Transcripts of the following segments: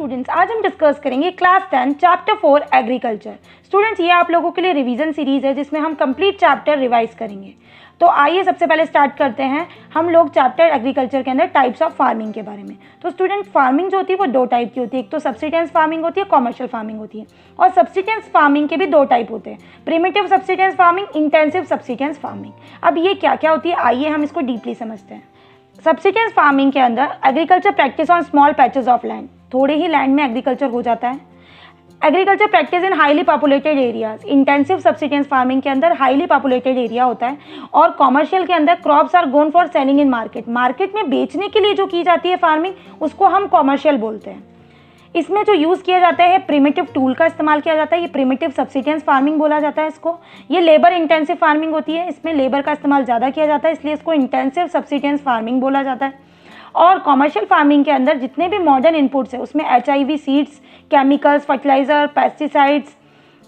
Students, आज हम discuss करेंगे क्लास 10 चैप्टर 4 एग्रीकल्चर। स्टूडेंट्स, ये आप लोगों के लिए रिवीजन सीरीज है जिसमें हम कंप्लीट चैप्टर रिवाइज करेंगे। तो आइए सबसे पहले स्टार्ट करते हैं हम लोग चैप्टर एग्रीकल्चर के अंदर टाइप्स ऑफ फार्मिंग के बारे में। तो स्टूडेंट, फार्मिंग जो होती है वो दो टाइप की होती है, एक तो सब्सिस्टेंस फार्मिंग होती है, कॉमर्शियल फार्मिंग होती है। और सब्सिस्टेंस फार्मिंग के भी दो टाइप होते हैं, primitive subsistence farming, intensive subsistence farming. अब ये क्या क्या होती है, आइए हम इसको डीपली समझते हैं। सब्सिस्टेंस फार्मिंग के अंदर agriculture practice on small patches of land, थोड़े ही लैंड में एग्रीकल्चर हो जाता है। Agriculture practice in highly populated areas, intensive subsistence farming के अंदर हाईली पॉपुलेटेड एरिया होता है। और कॉमर्शियल के अंदर crops are grown for selling in market, market में बेचने के लिए जो की जाती है फार्मिंग उसको हम कॉमर्शियल बोलते हैं। इसमें जो यूज़ किया जाता है प्रिमिटिव टूल का इस्तेमाल किया जाता है, ये प्रिमिटिव सब्सिस्टेंस फार्मिंग बोला जाता है इसको। ये लेबर इंटेंसिव फार्मिंग होती है, इसमें लेबर का इस्तेमाल ज़्यादा किया जाता है, इसलिए इसको इंटेंसिव सब्सिस्टेंस फार्मिंग बोला जाता है। और कॉमर्शियल फार्मिंग के अंदर जितने भी मॉडर्न इनपुट्स है उसमें HIV seeds, chemicals, fertiliser, pesticides,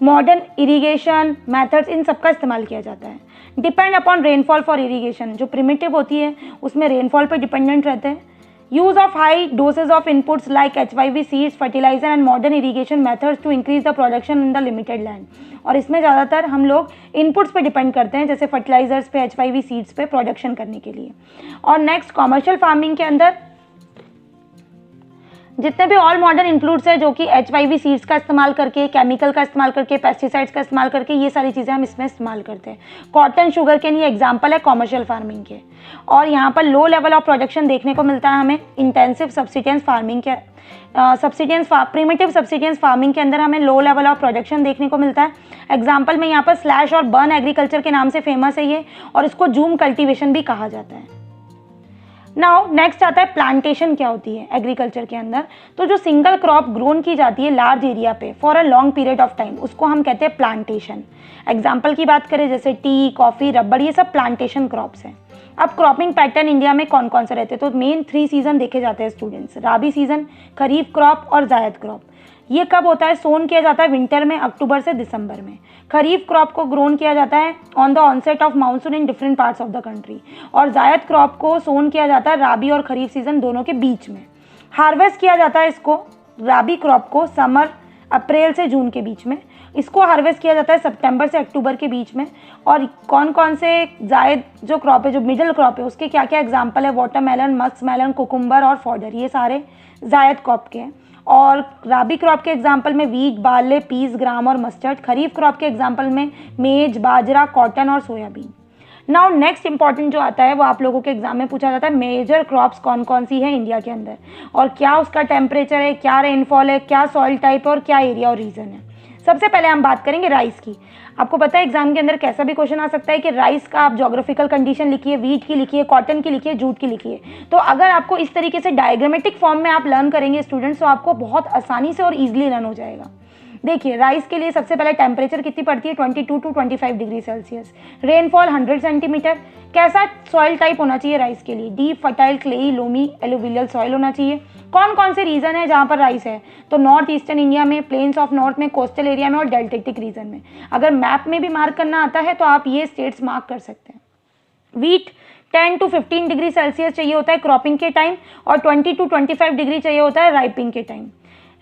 modern irrigation methods, इन सब का इस्तेमाल किया जाता है। Depend upon rainfall for irrigation, जो प्रिमिटिव होती है उसमें रेनफॉल पर डिपेंडेंट रहते हैं। Use of high dosage of inputs like HIV seeds, fertiliser and modern irrigation methods to increase the production in the limited land. और इसमें ज़्यादातर हम लोग इनपुट्स पे डिपेंड करते हैं, जैसे फर्टिलाइजर्स पे, HIV सीड्स पे प्रोडक्शन करने के लिए। और नेक्स्ट, कॉमर्शियल फार्मिंग के अंदर जितने भी ऑल मॉडर्न इनपुट्स है जो कि HIV सीड्स का इस्तेमाल करके, केमिकल का इस्तेमाल करके, पेस्टिसाइड्स का इस्तेमाल करके, ये सारी चीज़ें हम इसमें इस्तेमाल करते हैं। कॉटन, शुगर केन, ये एग्जांपल है कॉमर्शियल फार्मिंग के। और यहाँ पर लो लेवल ऑफ प्रोडक्शन देखने को मिलता है हमें इंटेंसिव सब्सिस्टेंस फार्मिंग के प्रिमिटिव सब्सिस्टेंस फार्मिंग के अंदर हमें लो लेवल ऑफ प्रोडक्शन देखने को मिलता है। एग्जाम्पल में यहाँ पर स्लैश और बर्न एग्रीकल्चर के नाम से फेमस है ये, और इसको जूम कल्टीवेशन भी कहा जाता है। नाउ नेक्स्ट आता है प्लांटेशन क्या होती है एग्रीकल्चर के अंदर। तो जो सिंगल क्रॉप ग्रोन की जाती है लार्ज एरिया पे for a long period of time, उसको हम कहते हैं प्लांटेशन। एग्जाम्पल की बात करें जैसे टी, कॉफ़ी, रबड़, ये सब प्लांटेशन क्रॉप्स हैं। अब क्रॉपिंग पैटर्न इंडिया में कौन कौन से रहते हैं, तो मेन 3 सीजन देखे जाते हैं स्टूडेंट्स, राबी सीजन, खरीफ क्रॉप और जायद क्रॉप। ये कब होता है, सोन किया जाता है विंटर में, अक्टूबर से दिसंबर में। खरीफ क्रॉप को ग्रोन किया जाता है on the onset of monsoon in different parts of the country. और जायद क्रॉप को सोन किया जाता है राबी और खरीफ सीजन दोनों के बीच में। हार्वेस्ट किया जाता है इसको, राबी क्रॉप को, समर अप्रैल से जून के बीच में। इसको हार्वेस्ट किया जाता है सितंबर से अक्टूबर के बीच में। और कौन कौन से जायद जो क्रॉप है, जो मिडिल क्रॉप है, उसके क्या क्या एग्जाम्पल है, वाटरमेलन, मस्क मेलन, कुकुम्बर और फॉडर, ये सारे जायद क्रॉप के हैं। और राबी क्रॉप के एग्जाम्पल में वीट, बार्ले, पीस, ग्राम और मस्टर्ड। खरीफ क्रॉप के एग्जाम्पल में मेज, बाजरा, कॉटन और सोयाबीन। नाउ नेक्स्ट इंपॉर्टेंट जो आता है वो आप लोगों के एग्जाम में पूछा जाता है, मेजर क्रॉप्स कौन कौन सी है इंडिया के अंदर, और क्या उसका टेम्परेचर है, क्या रेनफॉल है, क्या सॉइल टाइप है और क्या एरिया और रीजन है। सबसे पहले हम बात करेंगे राइस की। आपको पता है एग्जाम के अंदर कैसा भी क्वेश्चन आ सकता है कि राइस का आप ज्योग्राफिकल कंडीशन लिखिए, वीट की लिखिए, कॉटन की लिखिए, जूट की लिखिए। तो अगर आपको इस तरीके से डायग्रामेटिक फॉर्म में आप लर्न करेंगे स्टूडेंट्स, तो आपको बहुत आसानी से और ईजिली लर्न हो जाएगा। देखिए, राइस के लिए सबसे पहले टेम्परेचर कितनी पड़ती है, 22 to 25 degree Celsius. Rainfall 100 centimetre. कैसा सॉइल टाइप होना चाहिए राइस के लिए, deep, fertile, clayey, loamy, alluvial soil होना चाहिए। कौन कौन से रीजन है जहाँ पर राइस है, तो नॉर्थ ईस्टर्न इंडिया में, प्लेन्स ऑफ नॉर्थ में, कोस्टल एरिया में और डेल्टेटिक रीजन में। अगर मैप में भी मार्क करना आता है तो आप ये स्टेट्स मार्क कर सकते हैं। वीट 10 to 15 डिग्री सेल्सियस चाहिए होता है क्रॉपिंग के टाइम, और 20 to 25 डिग्री चाहिए होता है राइपिंग के टाइम।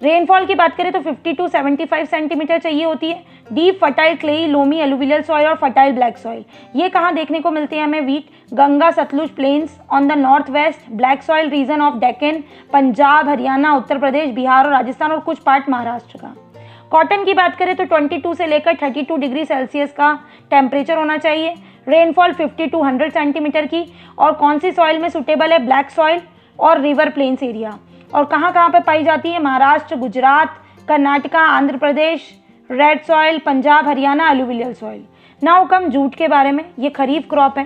रेनफॉल की बात करें तो 50 to 75 सेंटीमीटर चाहिए होती है। Deep, fertile, clayey, loamy, alluvial soil और फर्टाइल ब्लैक सॉइल, ये कहाँ देखने को मिलते हैं हमें, wheat, Ganga Sutlej plains on the north west, black soil region of Deccan, Punjab, Haryana, Uttar Pradesh, Bihar और राजस्थान और कुछ पार्ट महाराष्ट्र का। कॉटन की बात करें तो 22 से लेकर 32 डिग्री सेल्सियस का टेम्परेचर होना चाहिए। रेनफॉल 50 to 100 सेंटीमीटर की। और कौन सी सॉइल में सुटेबल है, ब्लैक सॉइल और रिवर प्लेन्स एरिया। और कहाँ कहाँ पे पाई जाती है, Maharashtra, Gujarat, Karnataka, Andhra Pradesh, red soil, Punjab, Haryana, alluvial soil. Now come jute के बारे में। ये खरीफ क्रॉप है,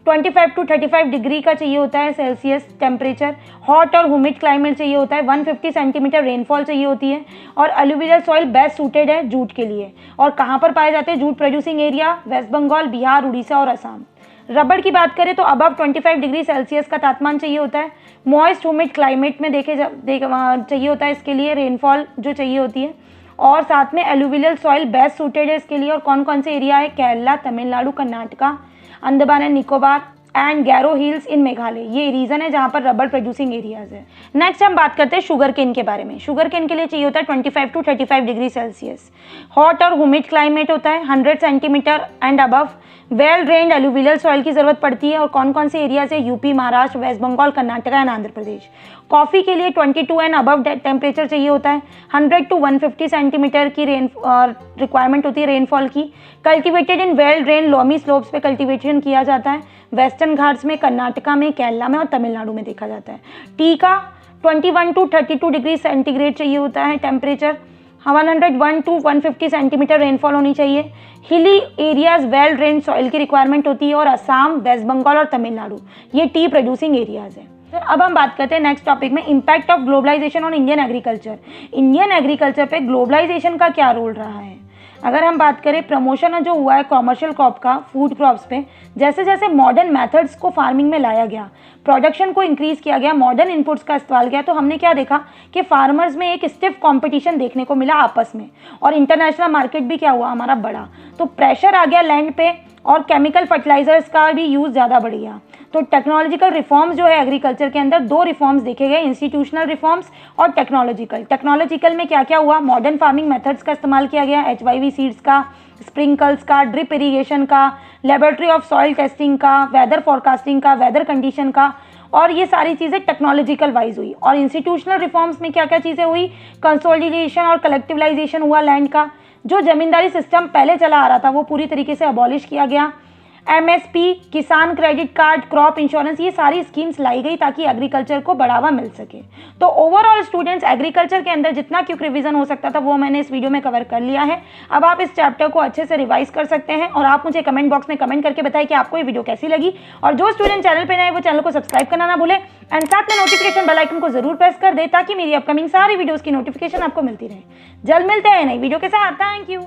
25 to 35 डिग्री का चाहिए होता है सेल्सियस टेम्परेचर। हॉट और ह्यूमिड क्लाइमेट चाहिए होता है, 150 सेंटीमीटर रेनफॉल चाहिए होती है। और एलुवियल सॉइल बेस्ट सूटेड है जूट के लिए। और कहाँ पर पाए जाते हैं jute producing area, West Bengal, Bihar, Orissa और असम। रबड़ की बात करें तो अबव 25 डिग्री सेल्सियस का तापमान चाहिए होता है। मॉइस्ट ह्यूमिड क्लाइमेट में चाहिए होता है इसके लिए, रेनफॉल जो चाहिए होती है। और साथ में एलुवियल सॉइल बेस्ट सूटेड है इसके लिए। और कौन कौन से एरिया है, Kerala, Tamil Nadu, Karnataka, Andaman and Nicobar, and Garo hills in Meghalaya, ये रीजन है जहाँ पर रबर प्रोड्यूसिंग एरियाज है। नेक्स्ट हम बात करते हैं शुगर केन के बारे में। शुगर केन के लिए चाहिए होता है 25 to 35 डिग्री सेल्सियस, हॉट और ह्यूमिड क्लाइमेट होता है, 100 centimetre and above, well drained alluvial soil की जरूरत पड़ती है। और कौन कौन से एरियाज है? UP, Maharashtra, West Bengal, Karnataka and Andhra Pradesh. Coffee के लिए 22 एंड अबव टेम्परेचर चाहिए होता है, 100 to 150 सेंटीमीटर की रेन रिक्वायरमेंट होती है रेनफॉल की। Cultivated in well drain loamy slopes पे कल्टिवेशन किया जाता है। वेस्टर्न घाट्स में, कर्नाटका में, केरला में और तमिलनाडु में देखा जाता है। टी का 21 to 32 डिग्री सेंटीग्रेड चाहिए होता है टेम्परेचर, 101 to 150 सेंटीमीटर रेनफॉल होनी चाहिए। Hilly areas well drain soil की रिक्वायरमेंट होती है। और असम, वेस्ट बंगाल और तमिलनाडु ये टी प्रोड्यूसिंग एरियाज हैं। अब हम बात करते हैं नेक्स्ट टॉपिक में, impact of globalisation on Indian agriculture. Indian agriculture पे ग्लोबलाइजेशन का क्या रोल रहा है? अगर हम बात करें प्रमोशन जो हुआ है कॉमर्शियल क्रॉप का, फूड क्रॉप्स पे, जैसे जैसे मॉडर्न मेथड्स को फार्मिंग में लाया गया, प्रोडक्शन को इंक्रीज़ किया गया, मॉडर्न इनपुट्स का इस्तेमाल किया, तो हमने क्या देखा कि फार्मर्स में एक स्टिफ कंपटीशन देखने को मिला आपस में, और इंटरनेशनल मार्केट भी क्या हुआ हमारा बढ़ा। तो प्रेशर आ गया लैंड पे और केमिकल फर्टिलाइजर्स का भी यूज़ ज़्यादा बढ़ गया। तो टेक्नोलॉजिकल रिफॉर्म्स जो है एग्रीकल्चर के अंदर, दो रिफॉर्म्स देखे गए, इंस्टीट्यूशनल रिफॉर्म्स और टेक्नोलॉजिकल। टेक्नोलॉजिकल में क्या क्या हुआ? मॉडर्न फार्मिंग मेथड्स का इस्तेमाल किया गया, HYV सीड्स का, स्प्रिंकल्स का, ड्रिप इरीगेशन का, लेबोरेटरी ऑफ सॉइल टेस्टिंग का, वेदर फोरकास्टिंग का, वेदर कंडीशन का, और ये सारी चीज़ें टेक्नोलॉजिकल वाइज हुई। और इंस्टीट्यूशनल रिफॉर्म्स में क्या क्या चीज़ें हुई? कंसोलिडेशन और कलेक्टिवलाइजेशन हुआ लैंड का। जो जमींदारी सिस्टम पहले चला आ रहा था वो पूरी तरीके से अबॉलिश किया गया। MSP, किसान क्रेडिट कार्ड, क्रॉप इंश्योरेंस, ये सारी स्कीम्स लाई गई ताकि एग्रीकल्चर को बढ़ावा मिल सके। तो ओवरऑल स्टूडेंट्स, एग्रीकल्चर के अंदर जितना क्विक रिवीजन हो सकता था वो मैंने इस वीडियो में कवर कर लिया है। अब आप इस चैप्टर को अच्छे से रिवाइज कर सकते हैं और आप मुझे कमेंट बॉक्स में कमेंट करके बताएं कि आपको ये वीडियो कैसी लगी। और जो स्टूडेंट चैनल पर नए वो चैनल को सब्सक्राइब करना ना भूले एंड साथ में नोटिफिकेशन बेल आइकन को जरूर प्रेस कर दे ताकि मेरी अपकमिंग सारी वीडियोज़ की नोटिफिकेशन आपको मिलती रहे। जल्द मिलते हैं नई वीडियो के साथ। Thank you.